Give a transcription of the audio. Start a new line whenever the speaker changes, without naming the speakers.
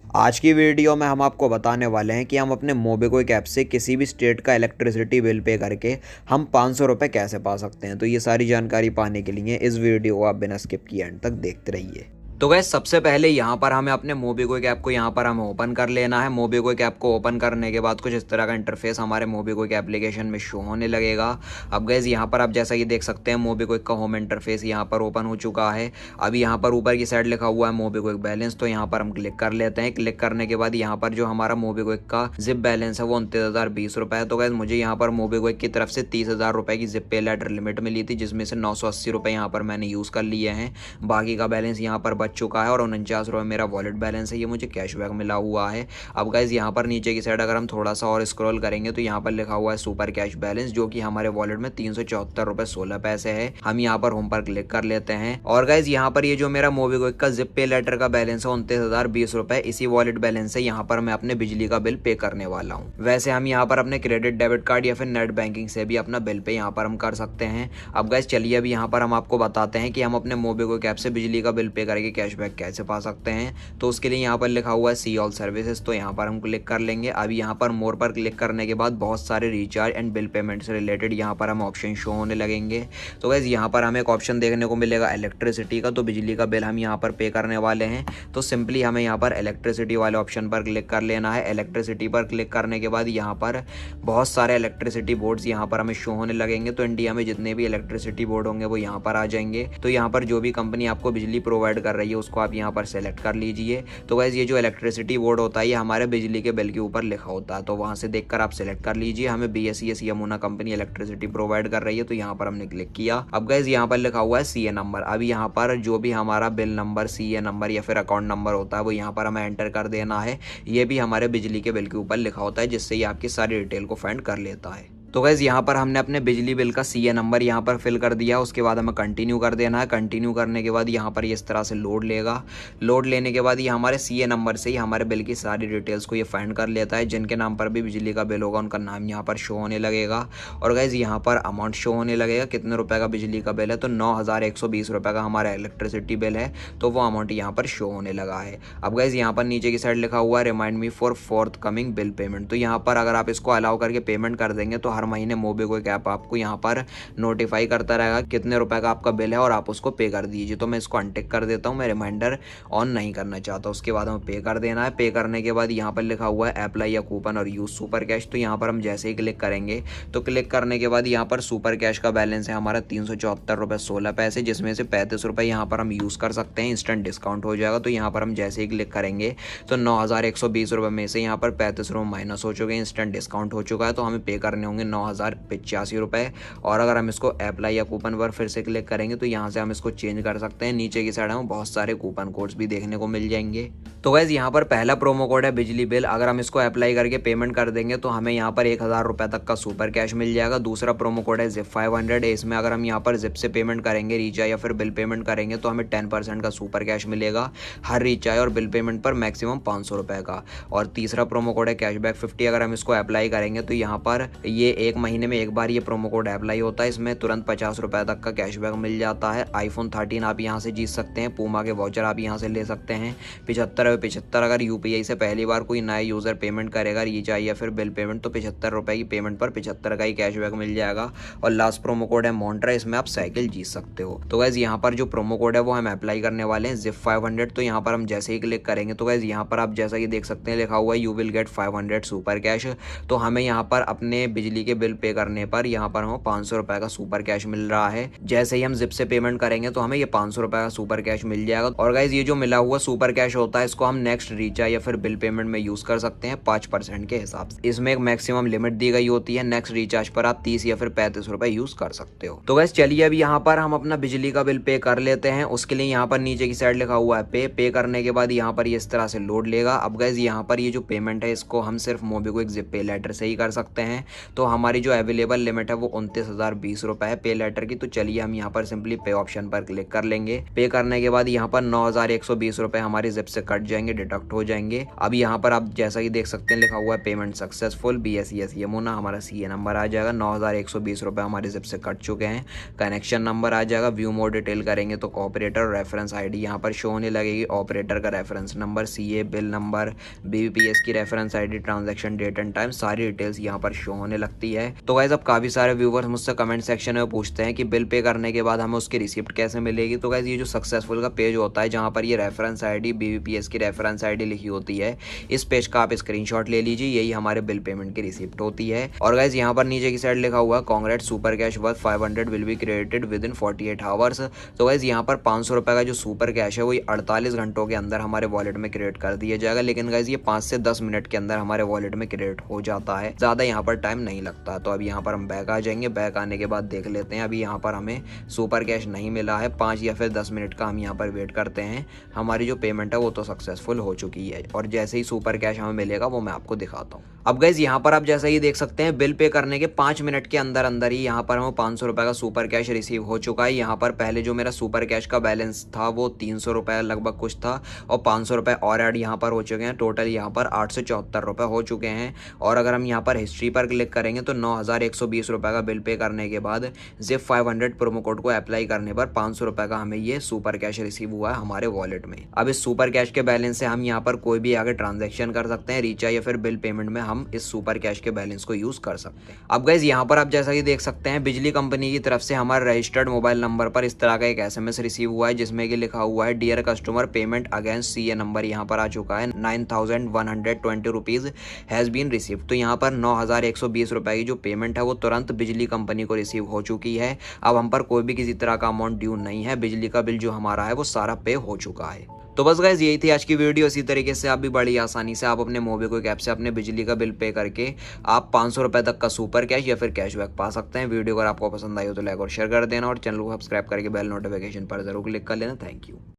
आज की वीडियो में हम आपको बताने वाले हैं कि हम अपने मोबिक्विक ऐप से किसी भी स्टेट का इलेक्ट्रिसिटी बिल पे करके हम 500 रुपये कैसे पा सकते हैं। तो ये सारी जानकारी पाने के लिए इस वीडियो को आप बिना स्किप किए एंड तक देखते रहिए। तो गैस सबसे पहले यहाँ पर हमें अपने मोबिक्विक ऐप को यहाँ पर हमें ओपन कर लेना है। मोबिक्विक ऐप को ओपन करने के बाद कुछ इस तरह का इंटरफेस हमारे मोबिक्विक एप्लीकेशन में शो होने लगेगा। अब गैस यहाँ पर आप जैसा कि देख सकते हैं मोबिक्विक का होम इंटरफेस यहाँ पर ओपन हो चुका है। अब यहाँ पर ऊपर की साइड लिखा हुआ है मोबिक्विक बैलेंस, तो यहाँ पर हम क्लिक कर लेते हैं। क्लिक करने के बाद यहाँ पर जो हमारा मोबिक्विक का जिप बैलेंस है वो 29,020 रुपये है। तो गैस मुझे यहाँ पर मोबिक्विक की तरफ से 30,000 रुपये की जिप पे लेटर लिमिट मिली थी, जिसमें से 980 रुपये यहाँ पर मैंने यूज़ कर लिए हैं। बाकी का बैलेंस यहाँ पर बच चुका है और 49 रुपये मेरा वॉलेट बैलेंस है, ये मुझे कैशबैक मिला हुआ है। अब गाइज यहाँ पर नीचे की साइड अगर हम थोड़ा सा और स्क्रॉल करेंगे तो यहाँ पर लिखा हुआ है सुपर कैश बैलेंस, जो कि हमारे वॉलेट में 374 रुपये 16 पैसे है। हम यहाँ पर होम पर क्लिक कर लेते हैं और गाइज यहाँ पर ये जो मेरा मोबिक्विक का जिप पे लेटर का बैलेंस है 29,020 रुपये, इसी वॉलेट बैलेंस से यहाँ पर मैं अपने बिजली का बिल पे करने वाला हूँ। वैसे हम यहाँ पर अपने क्रेडिट डेबिट कार्ड या फिर नेट बैंकिंग से भी अपना बिल पे यहाँ पर हम कर सकते हैं। अब गाइज चलिए अभी यहाँ पर हम आपको बताते हैं कि हम अपने मोबिक्विक ऐप से बिजली का बिल पे करके कैशबैक कैसे पा सकते हैं। तो उसके लिए यहाँ पर लिखा हुआ है सी ऑल सर्विसेज, तो यहाँ पर हम क्लिक कर लेंगे। अब यहाँ पर मोर पर क्लिक करने के बाद बहुत सारे रिचार्ज एंड बिल पेमेंट से रिलेटेड यहाँ पर हम ऑप्शन शो होने लगेंगे। तो गाइस यहाँ पर हमें एक ऑप्शन देखने को मिलेगा इलेक्ट्रिसिटी का, तो बिजली का बिल हम यहाँ पर पे करने वाले हैं। तो सिंपली हमें यहाँ पर इलेक्ट्रिसिटी वाले ऑप्शन पर क्लिक कर लेना है। इलेक्ट्रिसिटी पर क्लिक करने के बाद यहाँ पर बहुत सारे इलेक्ट्रिसिटी बोर्ड्स यहाँ पर हमें शो होने लगेंगे। तो इंडिया में जितने भी इलेक्ट्रिसिटी बोर्ड होंगे वो यहाँ पर आ जाएंगे। तो यहाँ पर जो भी कंपनी आपको बिजली प्रोवाइड कर रही है उसको आप यहाँ पर सेलेक्ट कर लीजिए। तो गाइस ये जो इलेक्ट्रिसिटी बोर्ड होता है ये हमारे बिजली के बिल के ऊपर लिखा होता है, तो वहां से देखकर आप सेलेक्ट कर लीजिए। हमें BSES Yamuna company electricity provide कर रही है, तो यहाँ पर हमने क्लिक किया। अब गाइस यहाँ पर लिखा हुआ है CA नंबर। अब यहाँ पर जो भी हमारा बिल नंबर, CA नंबर या फिर अकाउंट नंबर होता है वो यहाँ पर हमें एंटर कर देना है। ये भी हमारे बिजली के बिल के ऊपर लिखा होता है, जिससे ये आपकी सारी डिटेल को फाइंड कर लेता है। तो गाइस यहाँ पर हमने अपने बिजली बिल का CA नंबर यहाँ पर फिल कर दिया। उसके बाद हमें कंटिन्यू कर देना है। कंटिन्यू करने के बाद यहाँ पर इस तरह से लोड लेगा। लोड लेने के बाद ये हमारे CA नंबर से ही हमारे बिल की सारी डिटेल्स को ये फाइंड कर लेता है। जिनके नाम पर भी बिजली का बिल होगा उनका नाम यहाँ पर शो होने लगेगा और गाइस यहाँ पर अमाउंट शो होने लगेगा कितने रुपये का बिजली का बिल है। तो 9,120 रुपये का हमारा इलेक्ट्रिसिटी बिल है, तो वो अमाउंट यहाँ पर शो होने लगा है। अब गाइस यहाँ पर नीचे की साइड लिखा हुआ है remind me for fourth coming bill payment. तो यहाँ पर अगर आप इसको अलाउ करके पेमेंट कर देंगे तो हर महीने मोबिक्विक ऐप आपको यहाँ पर नोटिफाई करता रहेगा कितने रुपए का आपका बिल है और आप उसको पे कर दीजिए। तो मैं इसको अनटिक कर देता हूँ, मैं रिमाइंडर ऑन नहीं करना चाहता। उसके बाद हमें पे कर देना है। पे करने के बाद यहाँ पर लिखा हुआ है अप्लाई या कूपन और यूज सुपर कैश। तो यहाँ पर हम जैसे ही क्लिक करेंगे तो क्लिक करने के बाद यहाँ पर सुपर कैश का बैलेंस है हमारा 374 रुपये 16 पैसे, जिसमें से 35 रुपये यहाँ पर हम यूज़ कर सकते हैं, इंस्टेंट डिस्काउंट हो जाएगा। तो यहाँ पर हम जैसे ही क्लिक करेंगे तो 9,120 रुपये में से यहाँ पर 35 रुपये माइनस हो चुके हैं, इंस्टेंट डिस्काउंट हो चुका है। तो हमें पे करने होंगे 9,085 रुपये। और अगर हम इसको अप्लाई या कूपन पर फिर से क्लिक करेंगे तो यहाँ से हम इसको चेंज कर सकते हैं। नीचे की साइड में बहुत सारे कूपन कोड्स भी देखने को मिल जाएंगे। तो गाइस यहाँ पर पहला प्रोमो कोड है बिजली बिल। अगर हम इसको अप्लाई करके पेमेंट कर देंगे तो हमें यहाँ पर 1,000 रुपये तक का सुपर कैश मिल जाएगा। दूसरा प्रोमो कोड है जिप 500। इसमें अगर हम यहाँ पर जिप से पेमेंट करेंगे, रिचार्ज या फिर बिल पेमेंट करेंगे तो हमें 10% का सुपर कैश मिलेगा हर रिचार्ज और बिल पेमेंट पर मैक्सिमम 500 रुपये का। और तीसरा प्रोमो कोड है कैशबैक 50। अगर हम इसको अप्लाई करेंगे तो यहाँ पर ये 1 महीने में एक बार ये प्रोमो कोड अप्लाई होता है। इसमें तुरंत 50 रुपये तक का कैशबैक मिल जाता है। iPhone 13 आप यहाँ से जीत सकते हैं। पूमा के वाउचर आप यहाँ से ले सकते हैं। 75 अगर UPI से पहली बार कोई नया यूज़र पेमेंट करेगा रिचार्ज या फिर बिल पेमेंट तो 75 रुपये की पेमेंट पर 75 का ही कैशबैक मिल जाएगा। और लास्ट प्रोमो कोड है मोन्ट्रा, इसमें आप साइकिल जीत सकते हो। तो गाइस यहाँ पर जो प्रोमो कोड है वो हम अप्लाई करने वाले हैं जिप 500। तो यहाँ पर हम जैसे ही क्लिक करेंगे तो गाइस यहाँ पर आप जैसा कि देख सकते हैं लिखा हुआ है you will get 500 super cash. तो हमें यहाँ पर अपने बिजली के बिल पे करने पर यहाँ पर हमें 500 रुपये का सुपर कैश मिल रहा है। जैसे ही हम जिप से पेमेंट करेंगे तो हमें ये 500 रुपये का सुपर कैश मिल जाएगा। और गाइस ये जो मिला हुआ सुपर कैश होता है इसको हम नेक्स्ट रिचार्ज या फिर बिल पेमेंट में यूज कर सकते हैं 5% के हिसाब से। इसमें एक मैक्सिमम लिमिट दी गई होती है। नेक्स्ट रिचार्ज पर आप 30 या फिर 35 रुपये यूज कर सकते हो। तो गाइस चलिए अभी यहाँ पर हम अपना बिजली का बिल पे कर लेते हैं। उसके लिए यहाँ पर नीचे की साइड लिखा हुआ है पे करने के बाद यहाँ पर ये इस तरह से लोड लेगा। अब गाइस यहाँ पर ये जो पेमेंट है इसको हम सिर्फ मोबिक्विक जिप पे लेटर से ही कर सकते हैं। तो हमारी जो अवेलेबल लिमिट है वो 29,020 रुपये है पे लेटर की। तो चलिए हम यहाँ पर सिंपली पे ऑप्शन पर क्लिक कर लेंगे। पे करने के बाद यहाँ पर 9,120 रुपये हमारी जिप से कट जाएंगे, डिडक्ट हो जाएंगे। अब यहाँ पर आप जैसा कि देख सकते हैं लिखा हुआ है पेमेंट सक्सेसफुल, BSES यमुना, हमारा CA नंबर आ जाएगा। 9,120 रुपये हमारे जिप से कट चुके हैं। कनेक्शन नंबर आ जाएगा। व्यू मोर डिटेल करेंगे तो ऑपरेटर रेफरेंस ID यहाँ पर शो होने लगेगी। ऑपरेटर का reference number, CA bill number, BBPS की reference ID, transaction date and time, सारी डिटेल्स यहाँ पर शो होने लगती है। तो गाइस अब काफी सारे व्यूवर्स मुझसे कमेंट सेक्शन में पूछते हैं कि बिल पे करने के बाद हमें उसकी रिसिप्ट कैसे मिलेगी। तो गाइस ये जो सक्सेसफुल का पेज होता है जहाँ पर ये रेफरेंस ID, BBPS की रेफरेंस ID लिखी होती है, इस पेज का आप स्क्रीनशॉट ले लीजिए। यही हमारे बिल पेमेंट की रिसिप्ट होती है। और गाइस यहाँ पर नीचे की साइड लिखा हुआ है कांग्रेट super cash worth 500 will be credited with in 48 hours. तो गाइस यहाँ पर 500 रुपये का जो सुपर कैश है वो 48 घंटों के अंदर हमारे वॉलेट में क्रेडिट कर दिया जाएगा। लेकिन गाइस ये 5 से 10 मिनट के अंदर हमारे वॉलेट में क्रेडिट हो जाता है, ज़्यादा यहाँ पर टाइम नहीं लगता। तो अब यहाँ पर हम बैक आ जाएंगे। बैक आने के बाद देख लेते हैं। अभी यहाँ पर हमें सुपर कैश नहीं मिला है। 5 या फिर 10 मिनट का हम यहाँ पर वेट करते हैं। हमारी जो पेमेंट है वो तो सक्सेसफुल हो चुकी है और जैसे ही सुपर कैश हमें मिलेगा वो मैं आपको दिखाता हूँ। अब गाइस यहाँ पर आप जैसा ही देख सकते हैं बिल पे करने के 5 मिनट के अंदर अंदर ही यहाँ पर हमें 500 रुपये का सुपर कैश रिसीव हो चुका है। यहाँ पर पहले जो मेरा सुपर कैश का बैलेंस था वो 300 रुपये लगभग कुछ था और 500 रुपये और ऐड यहाँ पर हो चुके हैं। टोटल यहाँ पर 874 रुपये हो चुके हैं। और अगर हम यहाँ पर हिस्ट्री पर क्लिक करेंगे तो 9,120 रुपये का बिल पे करने के बाद ZIP 500 प्रोमो कोड को अप्लाई करने पर 500 रुपये का हमें ये सुपर कैश रिसीव हुआ है हमारे वॉलेट में। अब इस सुपर कैश के बैलेंस से हम यहाँ पर कोई भी आगे ट्रांजेक्शन कर सकते हैं, रिचार्ज या फिर बिल पेमेंट में हम इस सुपर कैश के बैलेंस को यूज कर सकते हैं। अब गाइस यहाँ पर आप जैसा कि देख सकते हैं बिजली कंपनी की तरफ से हमारे रजिस्टर्ड मोबाइल नंबर पर इस तरह का एक SMS रिसीव हुआ है जिसमें कि लिखा हुआ है dear customer payment against CA number यहाँ पर आ चुका है 9,120 रुपीज हैज बीन रिसीव। तो यहाँ पर 9,120 रुपये की जो पेमेंट है वो तुरंत बिजली कंपनी को रिसीव हो चुकी है। अब हम पर कोई भी किसी तरह का अमाउंट ड्यू नहीं है। बिजली का बिल जो हमारा है वो सारा पे हो चुका है। तो बस गाइस यही थी आज की वीडियो। इसी तरीके से आप भी बड़ी आसानी से आप अपने मोबिक्विक ऐप से अपने बिजली का बिल पे करके आप 500 रुपये तक का सुपर कैश या फिर कैशबैक पा सकते हैं। वीडियो अगर आपको पसंद आई हो तो लाइक और शेयर कर देना और चैनल को सब्सक्राइब करके बेल नोटिफिकेशन पर जरूर क्लिक कर लेना। Thank you.